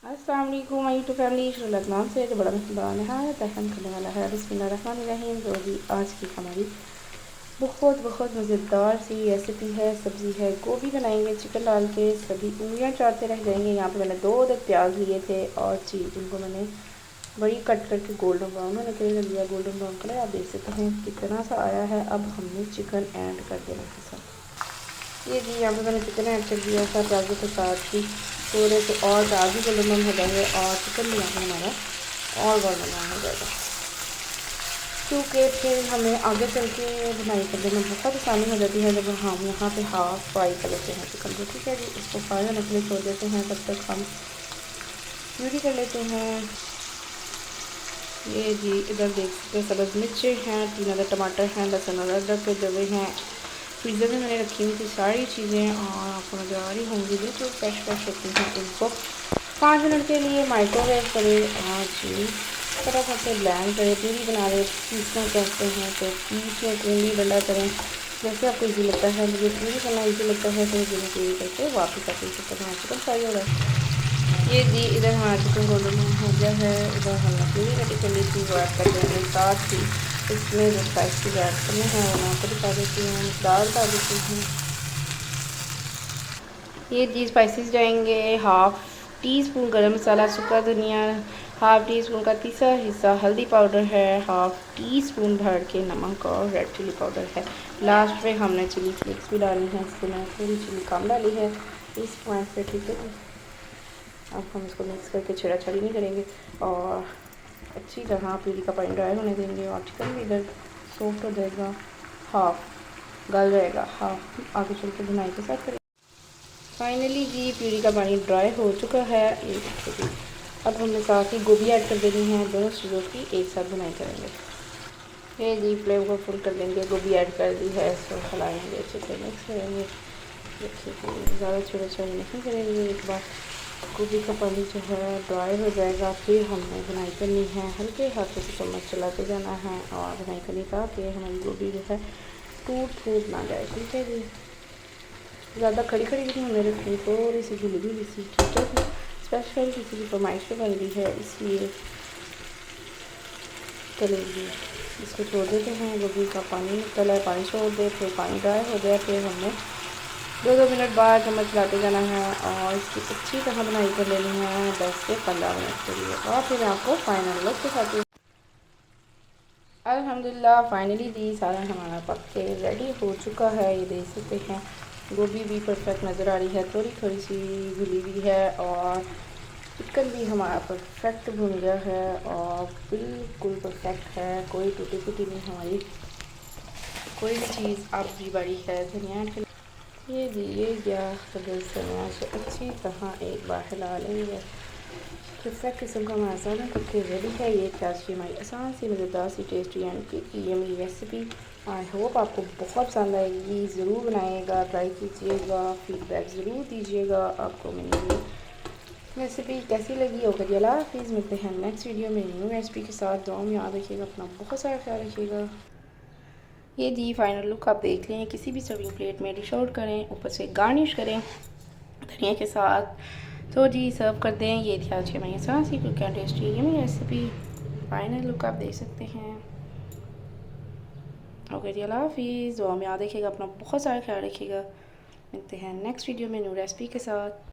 अस्सलाम वालेकुम my YouTube family. शुरुआत से जो बड़ा मेहमान नहायत रहम करने वाला है। बिस्मिल्लाहिर्रहमानिर्रहीम। तो जी आज की हमारी बहुत मज़ेदार सी रेसिपी है। सब्ज़ी है, गोभी बनाएंगे चिकन डाल के। सभी उंगलियां चाटते रह जाएंगे। यहाँ पे मैंने 2 अदद प्याज लिए थे और जी उनको मैंने बड़ी कट करके गोल्डन ब्राउन होने के लिए लिया। गोल्डन ब्राउन कलर आप देख सकते हैं कितना सा आया है। अब हमने चिकन ऐड कर देना है सब। ये जी यहाँ पे मैंने चिकन ऐड कर दिया था प्याजों के साथ ही। थोड़े से और प्याज भी गोल्डन ब्राउन हो जाएंगे और चिकन भी यहाँ पे हमारा और गोल्डन ब्राउन हो जाएगा, क्योंकि फिर हमें आगे चल के बुनाई करने में बहुत आसानी हो जाती है जब हम यहाँ पे हाफ फ्राई कर लेते हैं चिकन को। ठीक है जी, इसको फ्राई होने के लिए छोड़ देते हैं। तब तक हम प्यूरी कर लेते हैं। ये जी इधर देख सकते हैं सब्ज़ मिर्च हैं, 3 अदद टमाटर हैं, लहसुन और अदरक के दबे हैं। फ्रीज़र में मैंने रखी हुई थी सारी चीज़ें और आपको नज़र आ रही होंगी बिल्कुल फ्रेश होती हैं। इनको 5 मिनट के लिए माइक्रोवेव करें और जी फटाफट से ब्लेंड करें। प्यूरी बना लें, पीसना कहते हैं तो पीस में डंडा करें जैसे आपको ईजी लगता है। मुझे प्यूरी करना ईजी लगता है तो मुझे प्यूरी करके वापस आप पीस सकते हैं। चिकन फ्राई हो रहा है। ये जी इधर हमारा चिकन गोल्डन हो गया है। इधर हमने प्यूरी रेडी कर ली थी वो ऐड कर देंगे। साथ ही इसमें जो स्पाइसेस ऐड करने हैं वो मैं आपको दिखा देती हूँ, दाल डाल देती हूँ। ये जी स्पाइसेस जाएंगे 1/2 टीस्पून गरम मसाला, सूखा धनिया, 1/2 टीस्पून का तीसरा हिस्सा हल्दी पाउडर है, 1/2 टीस्पून भर के नमक और रेड चिली पाउडर है। लास्ट में हमने चिली फ्लेक्स भी डाली है, इसलिए मैंने थोड़ी चिली कम डाली है इस पॉइंट पे। ठीक है, अब हम इसको मिक्स करके छेड़ा-छाड़ी नहीं करेंगे और अच्छी तरह प्यूरी का पानी ड्राई होने देंगे और चिकन भी इधर सॉफ्ट हो जाएगा, हाफ गल जाएगा, हाफ आगे चल के बुनाई के साथ करेंगे। फाइनली जी प्यूरी का पानी ड्राई हो चुका है। ये देखिए जी, अब हमने साथ ही गोभी ऐड कर देनी है। दोनों चीज़ों की एक साथ बुनाई करेंगे। ये जी फ्लेम को फुल कर देंगे, गोभी ऐड कर दी है, इसको हिलाएंगे, अच्छे से मिक्स करेंगे। देखिए ज़्यादा छेड़ा-छाड़ी नहीं करेंगे। एक बार गोभी का पानी जो है ड्राई हो जाएगा फिर हमने बुनाई करनी है। हल्के हाथों से चम्मच चलाते जाना है और बुनाई करनी ताकि हमारी गोभी जो है टूट ना जाए। ठीक है जी, ज़्यादा खड़ी खड़ी नहीं हमें रखनी, थोड़ी सी गिली सी। ठीक है, स्पेशल किसी की फरमाइश पे बन रही है इसलिए करेंगे। इसको छोड़ देते हैं, गोभी का पानी निकला है, पानी छोड़ दे, फिर पानी ड्राई हो जाए, फिर हमने 2 मिनट बाद चम्मच चलाते जाना है और इसकी अच्छी तरह बुनाई कर लेनी है 10 से 15 मिनट के लिए। और फिर आपको फाइनल लुक दिखाती हूँ। अल्हम्दुलिल्लाह फाइनली जी सारा हमारा पक के रेडी हो चुका है। ये देख सकते हैं गोभी भी परफेक्ट नज़र आ रही है, थोड़ी सी घुली हुई है और चिकन भी हमारा परफेक्ट भुन गया है और बिल्कुल परफेक्ट है, कोई टूटी फूटी नहीं हमारी कोई भी चीज़। अब भी बड़ी है धनिया के ये दिए गया धनिया से अच्छी तरह एक बार हिला लेंगे। परफेक्ट किस्म का हमारा सालन करके रेडी है। ये थी आज की हमारी आसान सी मज़ेदार सी tasty and quick yummy recipe. I hope आपको बहुत पसंद आएगी। ज़रूर बनाइएगा, ट्राई कीजिएगा, फीडबैक ज़रूर दीजिएगा आपको मेरी रेसिपी कैसी लगी। ओके अल्लाह हाफिज़, मिलते हैं नेक्स्ट वीडियो में न्यू रेसिपी के साथ। दुआ में याद रखिएगा, अपना बहुत सारा ख्याल रखिएगा। ये जी फाइनल लुक आप देख लें, किसी भी सर्विंग प्लेट में डिश आउट करें, ऊपर से गार्निश करें धनिया के साथ, तो जी सर्व कर दें। ये थी आज की हमारी आसान सी quick and tasty yummy recipe. Final look आप देख सकते हैं। ओके जी अल्लाह हाफिज़, दुआ में याद रखिएगा, अपना बहुत सारा ख्याल रखिएगा। मिलते हैं नेक्स्ट वीडियो में न्यू रेसिपी के साथ।